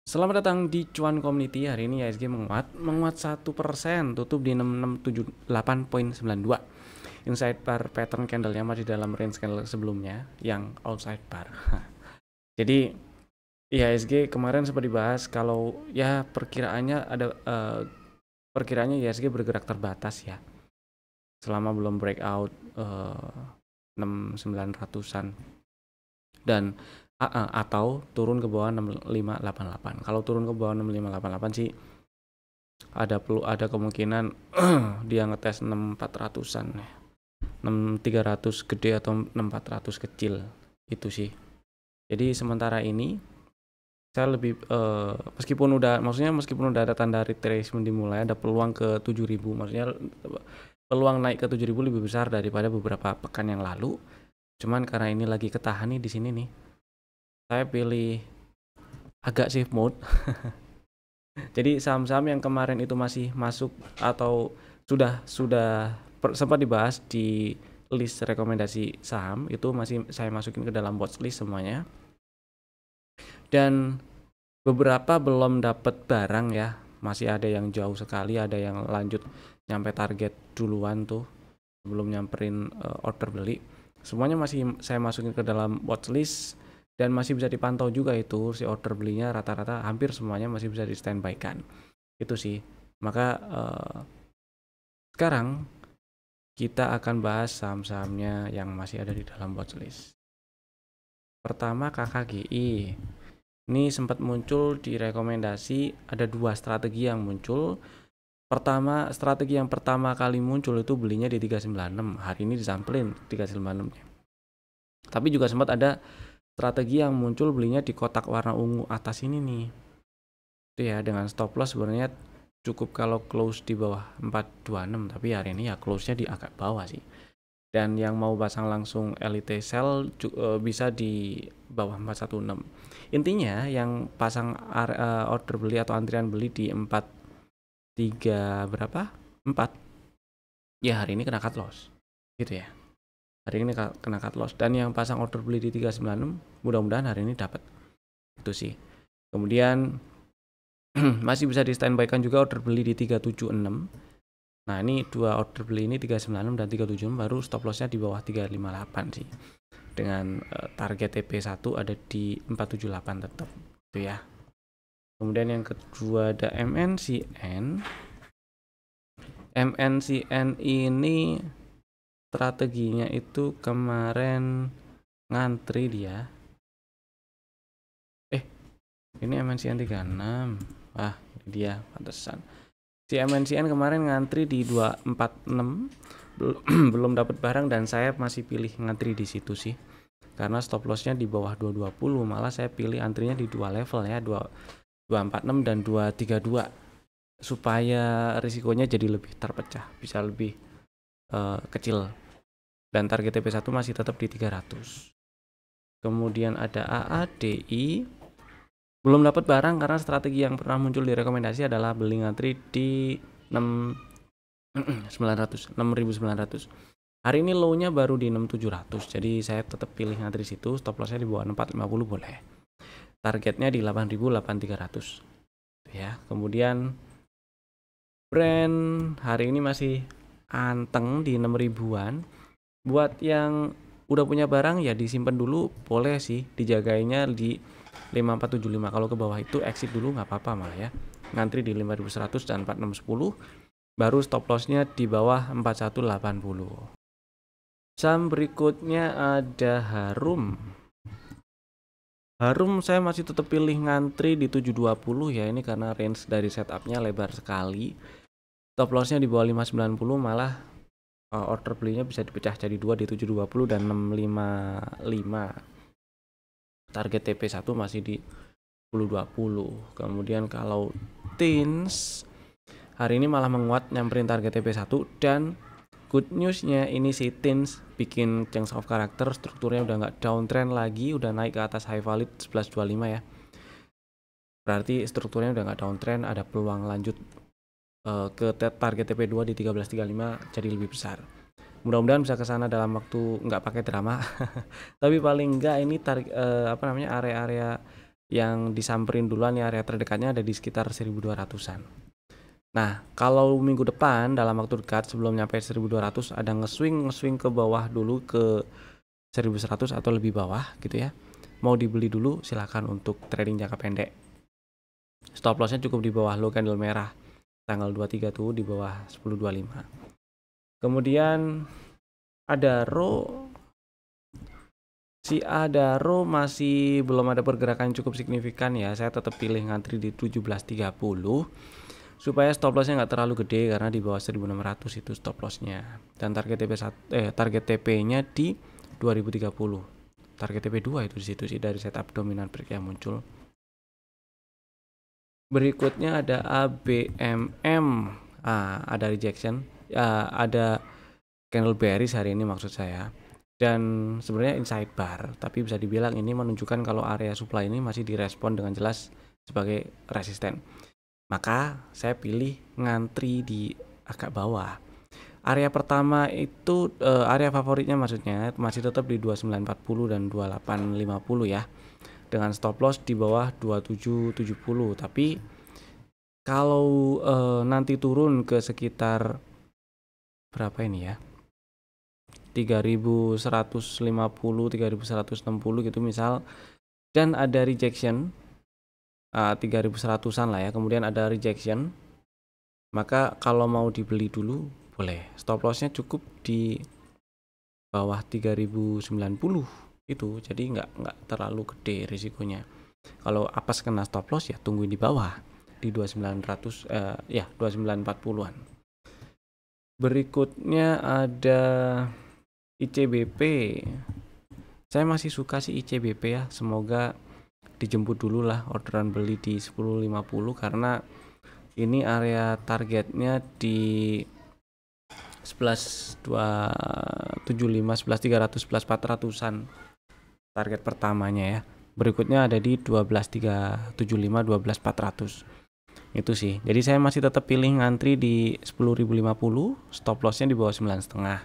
Selamat datang di Cuan Community. Hari ini IHSG menguat 1%, tutup di 6678,92. Inside bar pattern candle-nya masih dalam range candle sebelumnya yang outside bar. Jadi IHSG kemarin sempat dibahas kalau ya perkiraannya IHSG bergerak terbatas ya. Selama belum breakout 6900-an dan atau turun ke bawah 6588. Kalau turun ke bawah 6588 sih ada kemungkinan dia ngetes 6400-an ya. 6300 gede atau 6400 kecil itu sih. Jadi sementara ini saya lebih meskipun udah ada tanda retracement dimulai, ada peluang ke 7000, maksudnya peluang naik ke 7000 lebih besar daripada beberapa pekan yang lalu. Cuman karena ini lagi ketahan nih di sini nih, saya pilih agak safe mode. Jadi saham-saham yang kemarin itu masih masuk atau sudah sempat dibahas di list rekomendasi saham, itu masih saya masukin ke dalam watchlist semuanya. Dan beberapa belum dapat barang ya, masih ada yang jauh sekali, ada yang lanjut nyampe target duluan tuh sebelum nyamperin order beli. Semuanya masih saya masukin ke dalam watchlist. Dan masih bisa dipantau juga itu si order belinya, rata-rata hampir semuanya masih bisa di standby kan. Itu sih. Maka sekarang kita akan bahas saham-sahamnya yang masih ada di dalam watchlist. Pertama KKGI. Ini sempat muncul di rekomendasi, ada dua strategi yang muncul. Strategi yang pertama kali muncul itu belinya di 396. Hari ini disampelin 396. Tapi juga sempat ada strategi yang muncul belinya di kotak warna ungu atas ini nih. Itu ya, dengan stop loss sebenarnya cukup kalau close di bawah 426, tapi hari ini ya close-nya di agak bawah sih. Dan yang mau pasang langsung elite sell bisa di bawah 416. Intinya yang pasang order beli atau antrian beli di 43 berapa? 4. Ya hari ini kena cut loss. Gitu ya. Hari ini kena cut loss, dan yang pasang order beli di 396 mudah-mudahan hari ini dapat. Itu sih. Kemudian masih bisa di standby-kan juga order beli di 376. Nah, ini dua order beli ini 396 dan 376 baru stop loss-nya di bawah 358 sih. Dengan target TP1 ada di 478 tetap itu ya. Kemudian yang kedua ada MNCN. MNCN ini strateginya itu kemarin ngantri dia. Ini MNCN 36. Wah, ini dia pantesan. Si MNCN kemarin ngantri di 246. Belum dapat barang dan saya masih pilih ngantri di situ sih. Karena stop loss-nya di bawah 220, malah saya pilih antrinya di dua level ya, 246 dan 232. Supaya risikonya jadi lebih terpecah, bisa lebih kecil. Dan target TP1 masih tetap di 300. Kemudian ada AADI, belum dapat barang karena strategi yang pernah muncul di rekomendasi adalah beli ngantri di 6900. Hari ini low-nya baru di 6700. Jadi saya tetap pilih ngantri situ, stop loss-nya di bawah 450 boleh. Targetnya di 8300. Ya, kemudian brand hari ini masih anteng di 6000-an. Buat yang udah punya barang ya disimpan dulu, boleh sih dijagainya di 5475. Kalau ke bawah itu exit dulu nggak apa-apa malah ya. Ngantri di 5100 dan 4610. Baru stop loss-nya di bawah 4180. Saham berikutnya ada Harum. Harum saya masih tetap pilih ngantri di 720 ya, ini karena range dari setup-nya lebar sekali. Stop loss-nya di bawah 590, malah order belinya bisa dipecah jadi dua di 720 dan 655. Target TP1 masih di 1020. Kemudian kalau TINS hari ini malah menguat nyamperin target TP1, dan good newsnya ini si TINS bikin change of character, strukturnya udah nggak downtrend lagi, udah naik ke atas high valid 1125 ya. Berarti strukturnya udah nggak downtrend, ada peluang lanjut ke target TP2 di 1335 jadi lebih besar. Mudah-mudahan bisa ke sana dalam waktu nggak pakai drama. Tapi paling enggak ini area-area yang disamperin duluan ya, area terdekatnya ada di sekitar 1200-an. Nah, kalau minggu depan dalam waktu dekat sebelum nyampe 1200 ada nge-swing ke bawah dulu ke 1100 atau lebih bawah gitu ya. Mau dibeli dulu silakan untuk trading jangka pendek. Stop lossnya cukup di bawah low candle merah tanggal 23 tuh, di bawah 10.25. Kemudian Adaro, si Adaro masih belum ada pergerakan cukup signifikan ya. Saya tetap pilih ngantri di 17.30 supaya stop lossnya nggak terlalu gede, karena di bawah 1600 itu stop lossnya. Dan target TP-nya di 2030. Target TP2 itu di situ sih dari setup dominan break yang muncul. Berikutnya ada ABMM. Ada rejection. Ada candle bearish hari ini maksud saya. Dan sebenarnya inside bar, tapi bisa dibilang ini menunjukkan kalau area supply ini masih direspon dengan jelas sebagai resisten. Maka saya pilih ngantri di agak bawah. Area pertama itu area favoritnya maksudnya masih tetap di 2940 dan 2850 ya. Dengan stop loss di bawah 2770. Tapi kalau nanti turun ke sekitar berapa ini ya? 3150, 3160 gitu misal, dan ada rejection 3100-an lah ya, kemudian ada rejection, maka kalau mau dibeli dulu boleh. Stop lossnya cukup di bawah 3090 itu, jadi nggak terlalu gede risikonya. Kalau apes kena stop loss ya tungguin di bawah di 2900 ya 2940-an. Berikutnya ada ICBP. Saya masih suka sih ICBP ya, semoga dijemput dulu lah orderan beli di 10.50 karena ini area targetnya di 11.275, 11.300, 11.400-an target pertamanya ya. Berikutnya ada di 12.375, 12.400 itu sih. Jadi saya masih tetap pilih ngantri di 10.050, stop lossnya di bawah 9,5.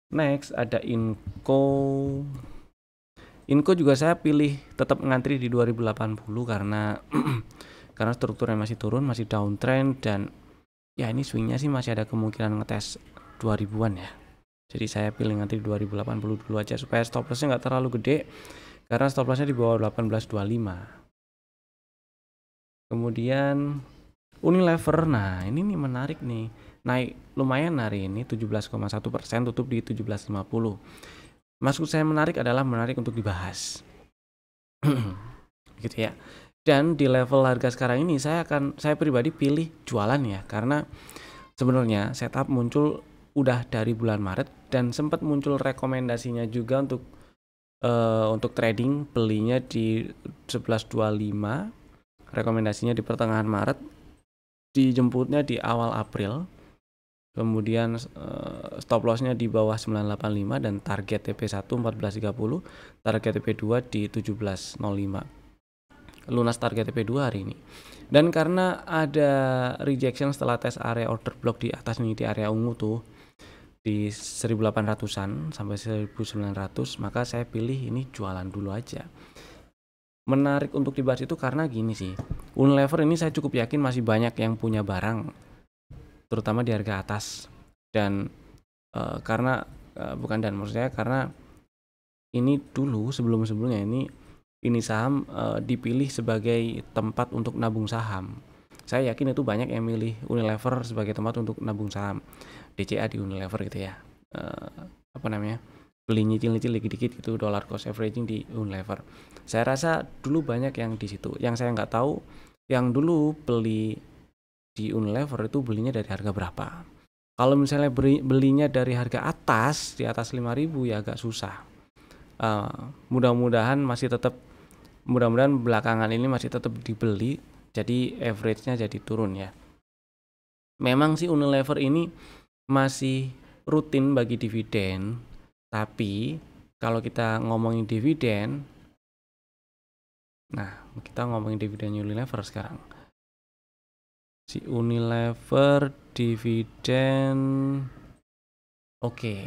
Next ada Inco. Inco juga saya pilih tetap ngantri di 2080 karena karena strukturnya masih turun, masih downtrend, dan ya ini swingnya sih masih ada kemungkinan ngetes 2000-an ya. Jadi saya pilih ngantri 2080 dulu aja supaya stop lossnya nggak terlalu gede, karena stop lossnya di bawah 1825. Kemudian Unilever, nah ini nih menarik nih, naik lumayan hari ini 17,1%, tutup di 1750. Maksud saya menarik adalah menarik untuk dibahas gitu ya. Dan di level harga sekarang ini saya pribadi pilih jualan ya, karena sebenarnya setup muncul udah dari bulan Maret dan sempat muncul rekomendasinya juga untuk trading belinya di 1125. Rekomendasinya di pertengahan Maret, dijemputnya di awal April, kemudian stop lossnya di bawah 985 dan target TP1 1430, target TP2 di 1705. Lunas target TP2 hari ini. Dan karena ada rejection setelah tes area order block di atas nih, di area ungu tuh di 1800-an sampai 1900, maka saya pilih ini jualan dulu aja. Menarik untuk dibahas itu karena gini sih, Unilever ini saya cukup yakin masih banyak yang punya barang, terutama di harga atas. Dan karena maksudnya karena ini dulu sebelumnya ini saham dipilih sebagai tempat untuk nabung saham. Saya yakin itu banyak yang milih Unilever sebagai tempat untuk nabung saham, DCA di Unilever gitu ya. Beli nyicil-nyicil dikit-dikit gitu, dollar cost averaging di Unilever. Saya rasa dulu banyak yang di situ. Yang saya nggak tahu, yang dulu beli di Unilever itu belinya dari harga berapa. Kalau misalnya belinya dari harga atas, di atas 5.000 ya agak susah. Mudah-mudahan belakangan ini masih tetap dibeli, jadi average-nya jadi turun ya. Memang sih Unilever ini masih rutin bagi dividen. Tapi kalau kita ngomongin dividen, nah kita ngomongin dividen Unilever sekarang. Si Unilever dividen, oke.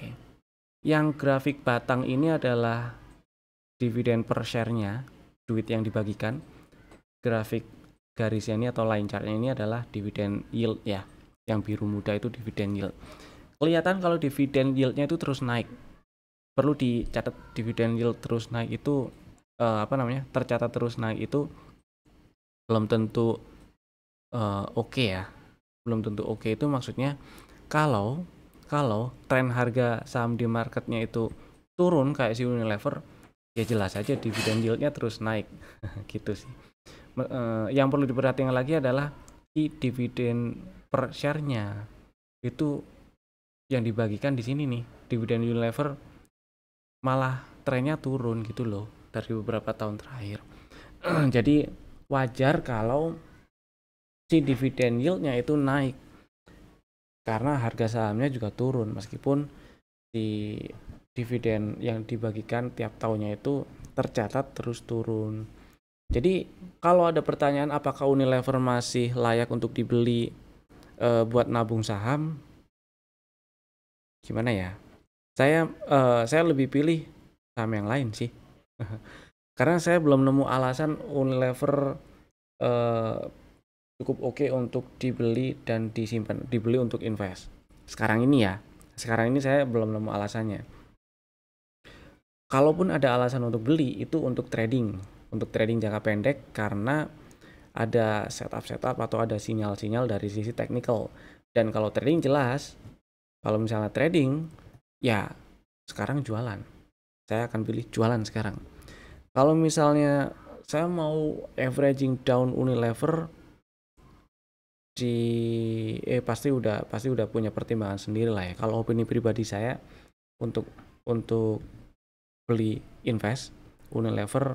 Yang grafik batang ini adalah dividen per share-nya duit yang dibagikan. Grafik garisnya ini atau line chartnya ini adalah dividen yield ya, yang biru muda itu dividen yield. Kelihatan kalau dividen yieldnya itu terus naik. Perlu dicatat, dividen yield terus naik itu tercatat terus naik itu belum tentu oke ya. Belum tentu oke itu maksudnya kalau tren harga saham di marketnya itu turun kayak si Unilever, ya jelas aja dividen yieldnya terus naik. Gitu sih. Yang perlu diperhatikan lagi adalah si dividen per share-nya itu yang dibagikan di sini nih. Dividen Unilever malah trennya turun gitu loh dari beberapa tahun terakhir. Jadi wajar kalau si dividen yield-nya itu naik karena harga sahamnya juga turun, meskipun di dividen yang dibagikan tiap tahunnya itu tercatat terus turun. Jadi kalau ada pertanyaan apakah Unilever masih layak untuk dibeli buat nabung saham, gimana ya? Saya lebih pilih saham yang lain sih. Karena saya belum nemu alasan Unilever cukup oke untuk dibeli dan disimpan, dibeli untuk invest. Sekarang ini saya belum nemu alasannya. Kalaupun ada alasan untuk beli, itu untuk trading jangka pendek, karena ada setup atau ada sinyal-sinyal dari sisi teknikal. Dan kalau trading jelas, kalau misalnya trading ya sekarang jualan, saya akan pilih jualan sekarang. Kalau misalnya saya mau averaging down Unilever pasti udah punya pertimbangan sendiri lah ya. Kalau opini pribadi saya untuk beli invest Unilever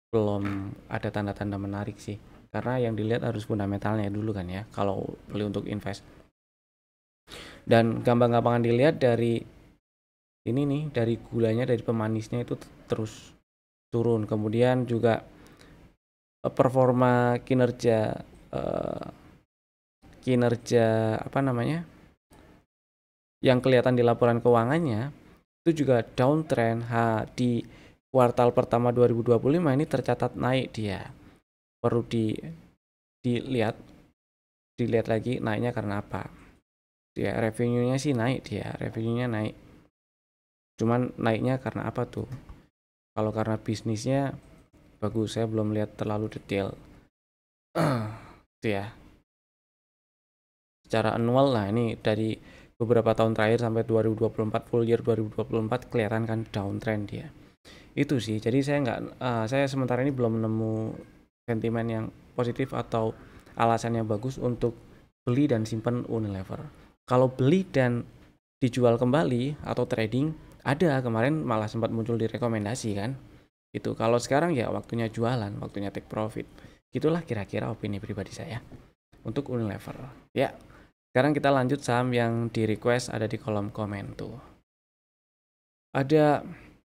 belum ada tanda-tanda menarik sih, karena yang dilihat harus fundamentalnya dulu kan ya kalau beli untuk invest. Dan gampang-gampangan dilihat dari ini nih, dari gulanya, dari pemanisnya itu terus turun. Kemudian juga performa kinerja yang kelihatan di laporan keuangannya itu juga downtrend. Di kuartal pertama 2025 ini tercatat naik dia. Perlu dilihat lagi naiknya karena apa. Revenue-nya sih naik, revenue-nya naik. Cuman naiknya karena apa tuh? Kalau karena bisnisnya bagus, saya belum lihat terlalu detail. Itu ya. Secara annual, nah ini dari beberapa tahun terakhir sampai 2024, full year 2024 kelihatan kan downtrend dia. Itu sih. Jadi saya sementara ini belum nemu sentimen yang positif atau alasan yang bagus untuk beli dan simpan Unilever. Kalau beli dan dijual kembali atau trading, ada kemarin malah sempat muncul di rekomendasi kan. Itu kalau sekarang ya waktunya jualan, waktunya take profit. Gitulah kira-kira opini pribadi saya untuk Unilever. Ya. Sekarang kita lanjut saham yang di request ada di kolom komen tuh. Ada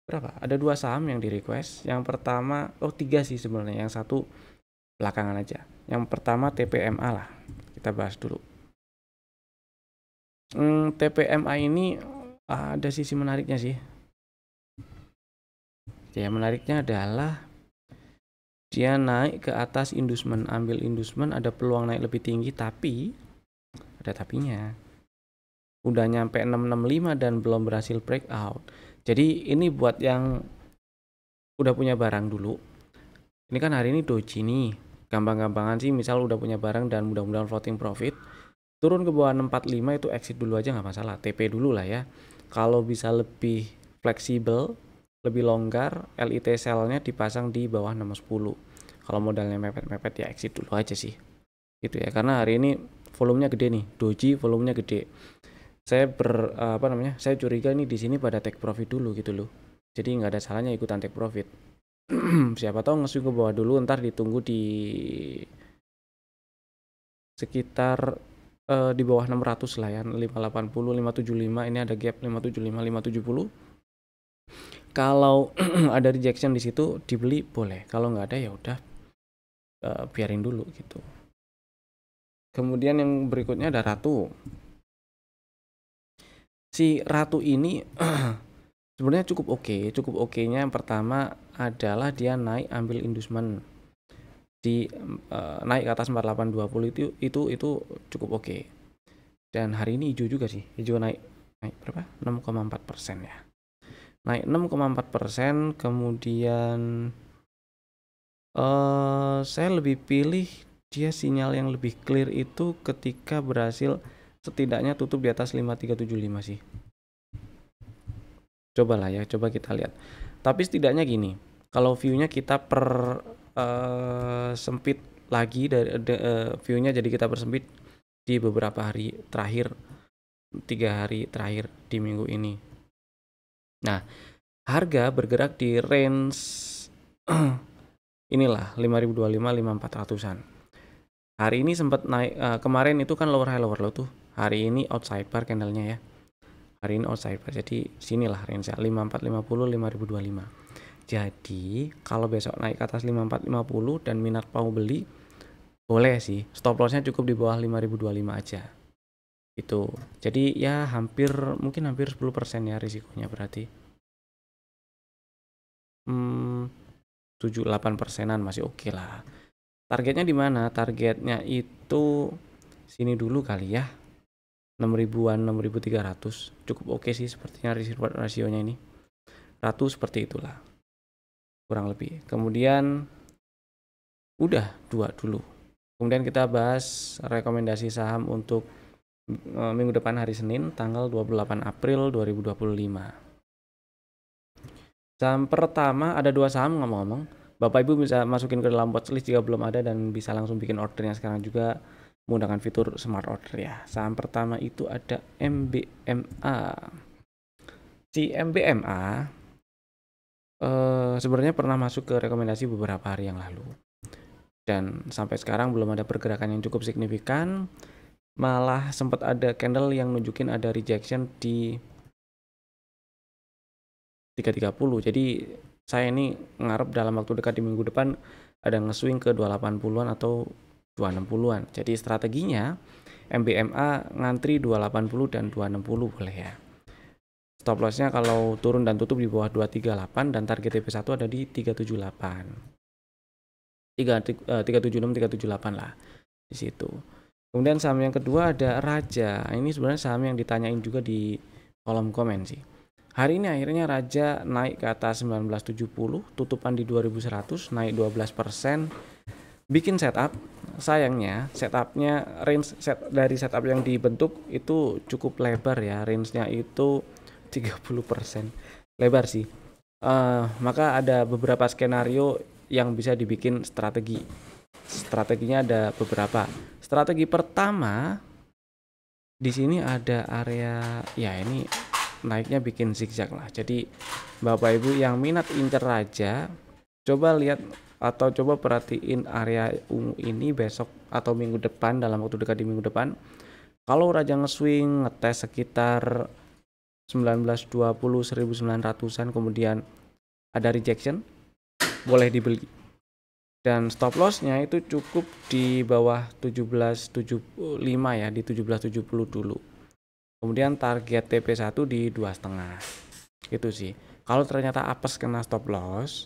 berapa? Ada 2 saham yang di request. Yang pertama, 3 sih sebenarnya. Yang satu belakangan aja. Yang pertama TPMA lah. Kita bahas dulu. TPMA ini ada sisi menariknya sih. Ya, menariknya adalah dia naik ke atas inducement, ambil inducement, ada peluang naik lebih tinggi, tapi ada tapinya. Udah nyampe 665 dan belum berhasil breakout. Jadi ini buat yang udah punya barang dulu. Ini kan hari ini doji nih. Gampang-gampangan sih, misal udah punya barang dan mudah-mudahan floating profit, turun ke bawah 645 itu exit dulu aja nggak masalah. TP dulu lah ya. Kalau bisa lebih fleksibel, lebih longgar, LIT sell-nya dipasang di bawah 610. Kalau modalnya mepet-mepet ya exit dulu aja sih. Gitu ya. Karena hari ini volumenya gede nih, doji volumenya gede. Saya saya curiga nih di sini pada take profit dulu gitu loh. Jadi nggak ada salahnya ikutan take profit. Siapa tahu nge-swing ke bawah dulu, ntar ditunggu di sekitar di bawah 600 lah ya, 580, 575. Ini ada gap 575, 570. Kalau ada rejection di situ dibeli boleh. Kalau nggak ada ya udah biarin dulu gitu. Kemudian yang berikutnya ada Ratu. Si Ratu ini sebenarnya cukup oke. Cukup oke-nya yang pertama adalah dia naik ambil inducement di naik ke atas 4820 itu cukup oke. Dan hari ini hijau juga sih, hijau naik berapa? 6,4% ya. Naik 6,4%. Kemudian saya lebih pilih dia sinyal yang lebih clear itu ketika berhasil setidaknya tutup di atas 5375 sih. Cobalah ya, coba kita lihat. Tapi setidaknya gini, kalau view-nya kita sempit lagi dari view-nya, jadi kita persempit di beberapa hari terakhir, 3 hari terakhir di minggu ini. Nah, harga bergerak di range inilah 5025-5400-an. Hari ini sempat naik, kemarin itu kan lower high lower low tuh. Hari ini outside bar candlenya ya. Hari ini outside bar, jadi sinilah range 5450-5025. Jadi kalau besok naik ke atas 5450 dan minat mau beli, boleh sih. Stop lossnya cukup di bawah 5025 aja. Itu. Jadi ya mungkin hampir 10% ya risikonya berarti. 7-8%-an masih oke lah. Targetnya di mana? Targetnya itu sini dulu kali ya. 6.000-an, 6.300. Cukup oke sih sepertinya risk-reward rasionya ini. Ratu seperti itulah. Kurang lebih. Kemudian udah 2 dulu. Kemudian kita bahas rekomendasi saham untuk minggu depan hari Senin tanggal 28 April 2025. Saham pertama ada 2 saham ngomong-ngomong. Bapak Ibu bisa masukin ke dalam watchlist jika belum ada dan bisa langsung bikin ordernya sekarang juga menggunakan fitur smart order ya. Saham pertama itu ada MBMA. Si MBMA sebenarnya pernah masuk ke rekomendasi beberapa hari yang lalu. Dan sampai sekarang belum ada pergerakan yang cukup signifikan. Malah sempat ada candle yang nunjukin ada rejection di 330. Jadi saya ini ngarep dalam waktu dekat di minggu depan ada nge-swing ke 280-an atau 260-an. Jadi strateginya MBMA ngantri 280 dan 260 boleh ya. Stop lossnya kalau turun dan tutup di bawah 238 dan target TP1 ada di 376 378 lah di situ. Kemudian saham yang kedua ada Raja. Ini sebenarnya saham yang ditanyain juga di kolom komen sih. Hari ini akhirnya Raja naik ke atas 1970, tutupan di 2100, naik 12%. Bikin setup, sayangnya setupnya dari setup yang dibentuk itu cukup lebar ya, range-nya itu 30% lebar sih. Maka ada beberapa skenario yang bisa dibikin strategi. Strateginya ada beberapa. Strategi pertama di sini ada area ya, ini naiknya bikin zigzag lah. Jadi Bapak Ibu yang minat incer Raja, coba lihat atau coba perhatiin area ungu ini besok atau minggu depan, dalam waktu dekat di minggu depan. Kalau Raja nge-swing ngetes sekitar 1920 1900-an kemudian ada rejection, boleh dibeli. Dan stop lossnya itu cukup di bawah 1775 ya, di 1770 dulu. Kemudian target TP1 di 2,5. Gitu sih. Kalau ternyata apes kena stop loss,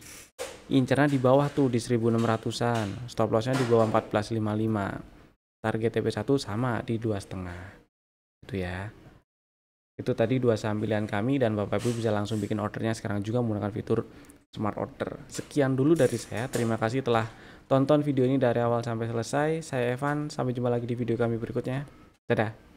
incernya di bawah tuh di 1600-an. Stop lossnya di bawah 1455. Target TP1 sama di 2,5. Itu ya. Itu tadi 2 saham pilihan kami dan Bapak Ibu bisa langsung bikin ordernya sekarang juga menggunakan fitur smart order. Sekian dulu dari saya. Terima kasih telah tonton video ini dari awal sampai selesai. Saya Evan, sampai jumpa lagi di video kami berikutnya. Dadah.